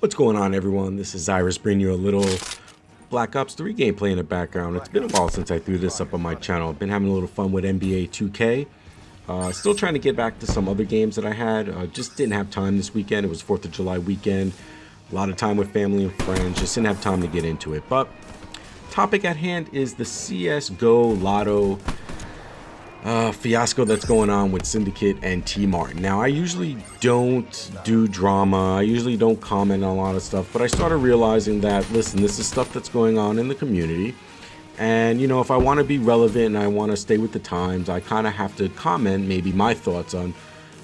What's going on, everyone? This is Iris bringing you a little Black Ops 3 gameplay in the background. It's been a while since I threw this up on my channel. I've been having a little fun with NBA 2K. Still trying to get back to some other games that I had. Just didn't have time this weekend. It was 4th of July weekend. A lot of time with family and friends. Just didn't have time to get into it. But topic at hand is the CSGO Lotto fiasco that's going on with Syndicate and Tmartn. Now, I usually don't do drama. I usually don't comment on a lot of stuff. But I started realizing that, listen, this is stuff that's going on in the community. And, you know, if I want to be relevant and I want to stay with the times, I kind of have to comment maybe my thoughts on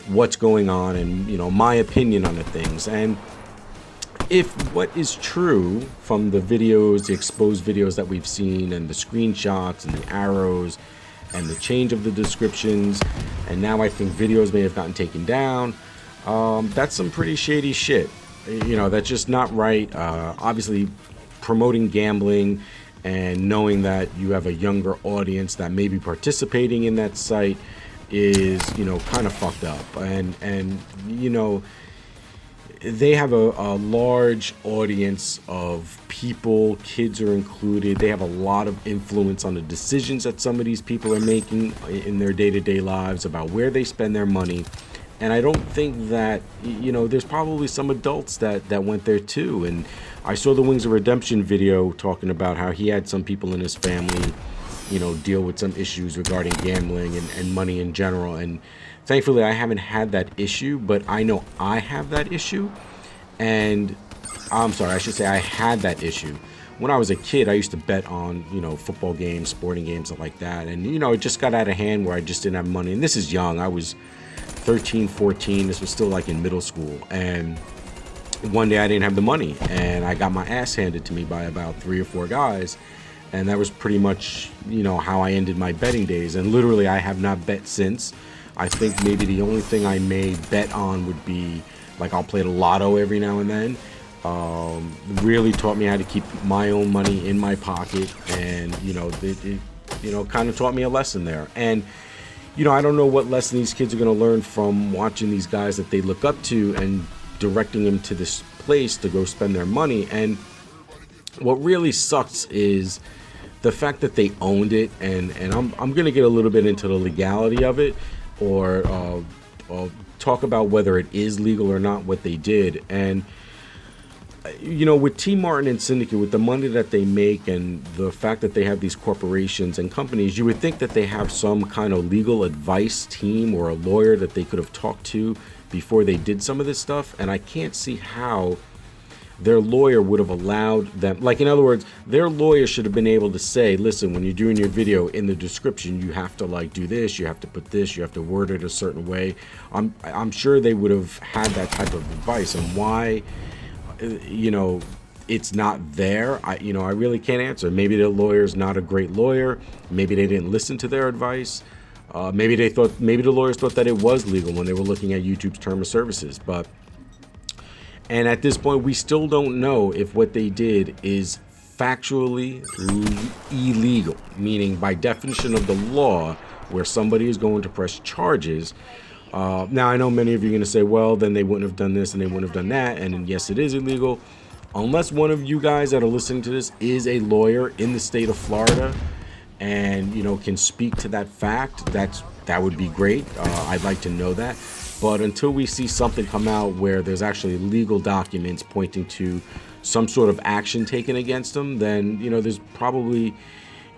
what's going on and, you know, my opinion on the things. And if what is true from the videos, the exposed videos that we've seen and the screenshots and the arrows and the change of the descriptions, and now I think videos may have gotten taken down, that's some pretty shady shit. You know, that's just not right. Obviously, promoting gambling and knowing that you have a younger audience that may be participating in that site is, you know, kind of fucked up. And you know, they have a large audience of people, kids are included. They have a lot of influence on the decisions that some of these people are making in their day-to-day lives about where they spend their money. And I don't think that, you know, there's probably some adults that went there too. And I saw the Wings of Redemption video talking about how he had some people in his family, you know, deal with some issues regarding gambling and money in general. And thankfully, I haven't had that issue, but I know I have that issue. And I'm sorry, I should say I had that issue. When I was a kid, I used to bet on, you know, football games, sporting games, stuff like that. And, you know, it just got out of hand where I just didn't have money. And this is young. I was 13, 14. This was still like in middle school. And one day I didn't have the money. And I got my ass handed to me by about 3 or 4 guys. And that was pretty much, you know, how I ended my betting days. And literally, I have not bet since. I think maybe the only thing I may bet on would be, like, I'll play the Lotto every now and then. Really taught me how to keep my own money in my pocket, and, you know, it you know, kind of taught me a lesson there. And, you know, I don't know what lesson these kids are going to learn from watching these guys that they look up to and directing them to this place to go spend their money. And what really sucks is the fact that they owned it, and I'm going to get a little bit into the legality of it, or talk about whether it is legal or not what they did. And, you know, with Tmartn and Syndicate, with the money that they make and the fact that they have these corporations and companies, you would think that they have some kind of legal advice team or a lawyer that they could have talked to before they did some of this stuff. And I can't see how their lawyer would have allowed them, like, in other words, their lawyer should have been able to say, listen, when you're doing your video, in the description, you have to, like, do this, you have to put this, you have to word it a certain way. I'm sure they would have had that type of advice. And why, you know, it's not there, I really can't answer. Maybe the lawyer's not a great lawyer. Maybe they didn't listen to their advice. Maybe the lawyers thought that it was legal when they were looking at YouTube's term of services. And at this point, we still don't know if what they did is factually illegal, meaning by definition of the law, where somebody is going to press charges. Now, I know many of you are going to say, well, then they wouldn't have done this and they wouldn't have done that. And yes, it is illegal. Unless one of you guys that are listening to this is a lawyer in the state of Florida and, you know, can speak to that fact, that would be great. I'd like to know that. But until we see something come out where there's actually legal documents pointing to some sort of action taken against them, then, you know, there's probably,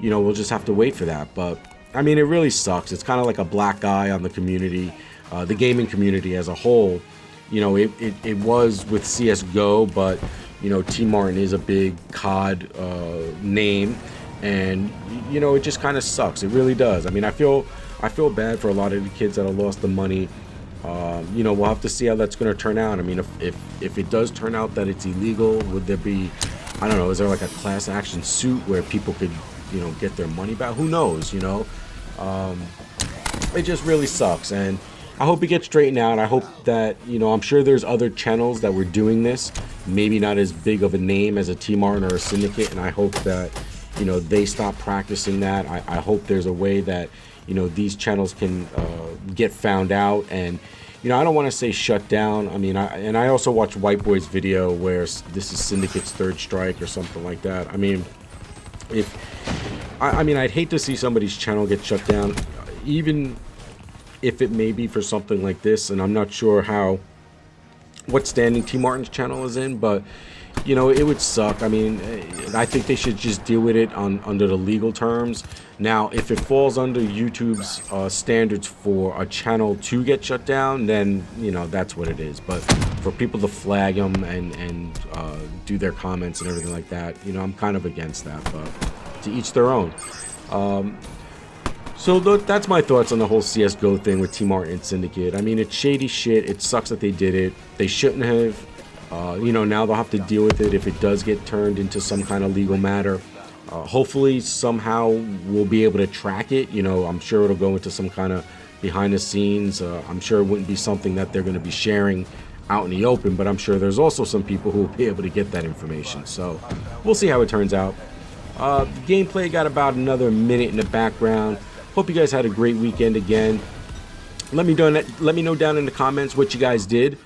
you know, we'll just have to wait for that. But, I mean, it really sucks. It's kind of like a black eye on the community, the gaming community as a whole. You know, it was with CSGO, but, you know, Tmartn is a big COD name. And, you know, it just kind of sucks. It really does. I mean, I feel bad for a lot of the kids that have lost the money. You know, we'll have to see how that's going to turn out. I mean, if it does turn out that it's illegal, would there be, I don't know, is there like a class action suit where people could, you know, get their money back? Who knows, you know? It just really sucks. And I hope it gets straightened out. I hope that, you know, I'm sure there's other channels that were doing this, maybe not as big of a name as a Tmartn or a Syndicate. And I hope that, you know, they stop practicing that. I hope there's a way that, you know, these channels can get found out and, you know, I don't want to say shut down. I mean, I also watched White Boy's video where this is Syndicate's third strike or something like that. I mean, I mean, I'd hate to see somebody's channel get shut down, even if it may be for something like this. And I'm not sure what standing Tmartn's channel is in, but you know, it would suck. I mean, I think they should just deal with it under the legal terms. Now, if it falls under YouTube's standards for a channel to get shut down, then, you know, that's what it is. But for people to flag them and do their comments and everything like that, you know, I'm kind of against that, but to each their own. So that's my thoughts on the whole CSGO thing with Tmartn and Syndicate. I mean, it's shady shit. It sucks that they did it. They shouldn't have. You know, now they'll have to deal with it if it does get turned into some kind of legal matter. Hopefully, somehow, we'll be able to track it. You know, I'm sure it'll go into some kind of behind the scenes. I'm sure it wouldn't be something that they're going to be sharing out in the open, but I'm sure there's also some people who will be able to get that information. So we'll see how it turns out. The gameplay got about another minute in the background. Hope you guys had a great weekend again. Let me know down in the comments what you guys did.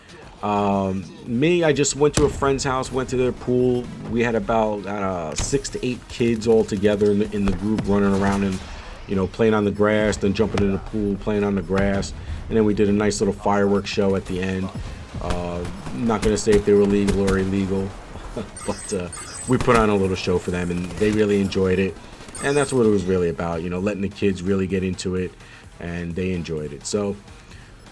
Me, I just went to a friend's house, went to their pool. We had about 6 to 8 kids all together in the group, running around and, you know, playing on the grass, then jumping in the pool, playing on the grass, and then we did a nice little fireworks show at the end. I'm not gonna say if they were legal or illegal, but we put on a little show for them, and they really enjoyed it. And that's what it was really about, you know, letting the kids really get into it, and they enjoyed it. So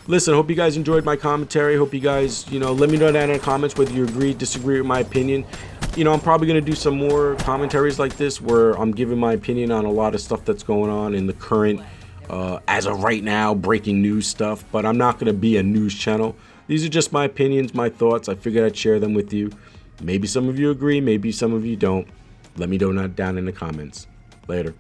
listen, I hope you guys enjoyed my commentary. Hope you guys, you know, let me know down in the comments whether you agree, disagree with my opinion. You know, I'm probably going to do some more commentaries like this where I'm giving my opinion on a lot of stuff that's going on in the current, as of right now, breaking news stuff. But I'm not going to be a news channel. These are just my opinions, my thoughts. I figured I'd share them with you. Maybe some of you agree, maybe some of you don't. Let me know down in the comments. Later.